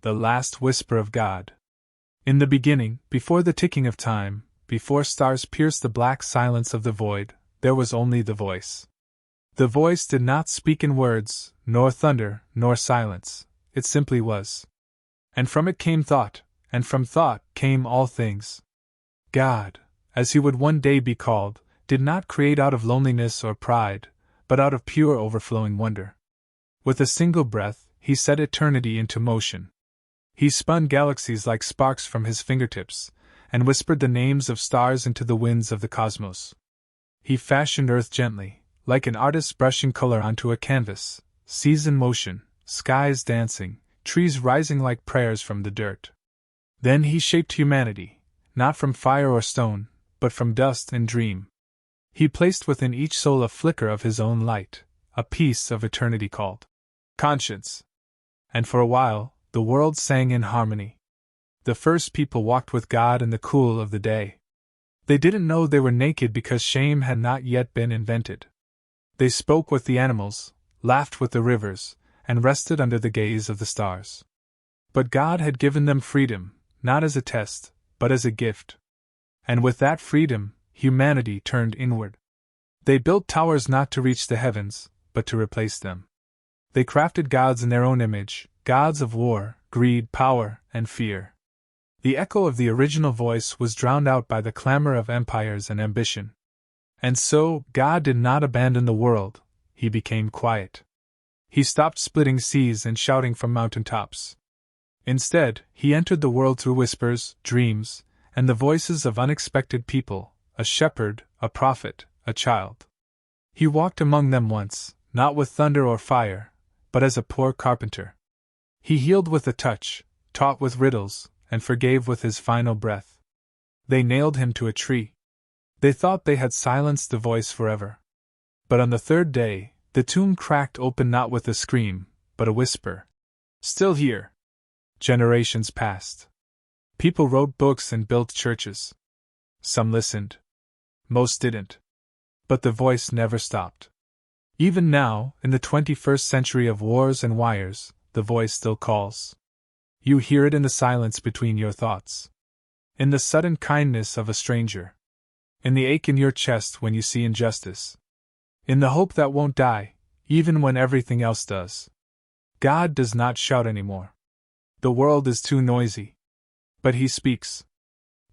The last whisper of God. In the beginning, before the ticking of time, before stars pierced the black silence of the void, there was only the voice. The voice did not speak in words, nor thunder, nor silence. It simply was. And from it came thought, and from thought came all things. God, as he would one day be called, did not create out of loneliness or pride, but out of pure overflowing wonder. With a single breath, he set eternity into motion. He spun galaxies like sparks from his fingertips, and whispered the names of stars into the winds of the cosmos. He fashioned earth gently, like an artist brushing color onto a canvas, seas in motion, skies dancing, trees rising like prayers from the dirt. Then he shaped humanity, not from fire or stone, but from dust and dream. He placed within each soul a flicker of his own light, a piece of eternity called conscience. And for a while, the world sang in harmony. The first people walked with God in the cool of the day. They didn't know they were naked because shame had not yet been invented. They spoke with the animals, laughed with the rivers, and rested under the gaze of the stars. But God had given them freedom, not as a test, but as a gift. And with that freedom, humanity turned inward. They built towers not to reach the heavens, but to replace them. They crafted gods in their own image, gods of war, greed, power, and fear. The echo of the original voice was drowned out by the clamor of empires and ambition. And so, God did not abandon the world, he became quiet. He stopped splitting seas and shouting from mountaintops. Instead, he entered the world through whispers, dreams, and the voices of unexpected people, a shepherd, a prophet, a child. He walked among them once, not with thunder or fire, but as a poor carpenter. He healed with a touch, taught with riddles, and forgave with his final breath. They nailed him to a tree. They thought they had silenced the voice forever. But on the third day, the tomb cracked open not with a scream, but a whisper. Still here. Generations passed. People wrote books and built churches. Some listened. Most didn't. But the voice never stopped. Even now, in the 21st century of wars and wires, the voice still calls. You hear it in the silence between your thoughts. In the sudden kindness of a stranger. In the ache in your chest when you see injustice. In the hope that won't die, even when everything else does. God does not shout anymore. The world is too noisy. But he speaks.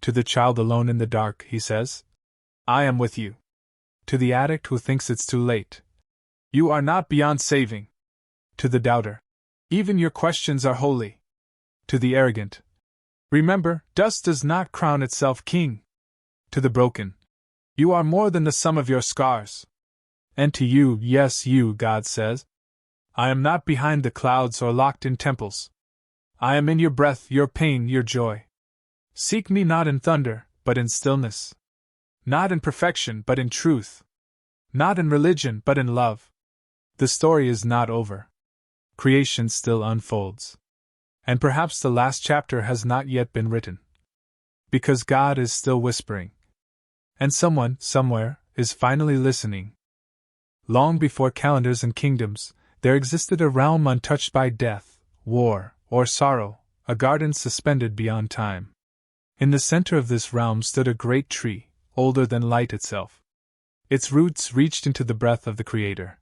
To the child alone in the dark, he says, I am with you. To the addict who thinks it's too late, you are not beyond saving. To the doubter, even your questions are holy. To the arrogant, remember, dust does not crown itself king. To the broken, you are more than the sum of your scars. And to you, yes, you, God says, I am not behind the clouds or locked in temples. I am in your breath, your pain, your joy. Seek me not in thunder, but in stillness. Not in perfection, but in truth. Not in religion, but in love. The story is not over. Creation still unfolds. And perhaps the last chapter has not yet been written. Because God is still whispering. And someone, somewhere, is finally listening. Long before calendars and kingdoms, there existed a realm untouched by death, war, or sorrow, a garden suspended beyond time. In the center of this realm stood a great tree, older than light itself. Its roots reached into the breath of the Creator.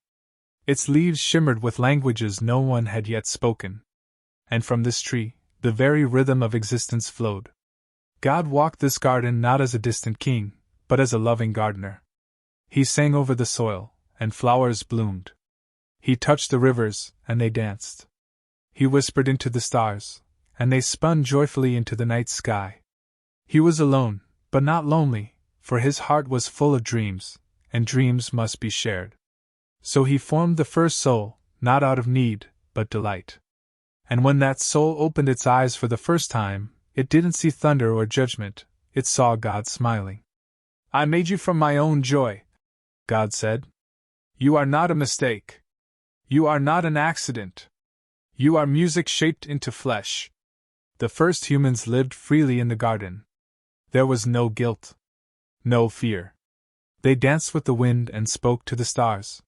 Its leaves shimmered with languages no one had yet spoken. And from this tree, the very rhythm of existence flowed. God walked this garden not as a distant king, but as a loving gardener. He sang over the soil, and flowers bloomed. He touched the rivers, and they danced. He whispered into the stars, and they spun joyfully into the night sky. He was alone, but not lonely, for his heart was full of dreams, and dreams must be shared. So he formed the first soul, not out of need, but delight. And when that soul opened its eyes for the first time, it didn't see thunder or judgment, it saw God smiling. I made you from my own joy, God said. You are not a mistake. You are not an accident. You are music shaped into flesh. The first humans lived freely in the garden. There was no guilt. No fear. They danced with the wind and spoke to the stars.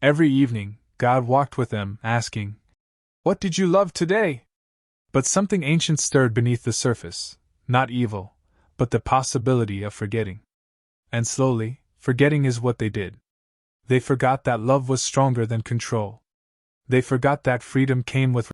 Every evening, God walked with them, asking, What did you love today? But something ancient stirred beneath the surface, not evil, but the possibility of forgetting. And slowly, forgetting is what they did. They forgot that love was stronger than control. They forgot that freedom came with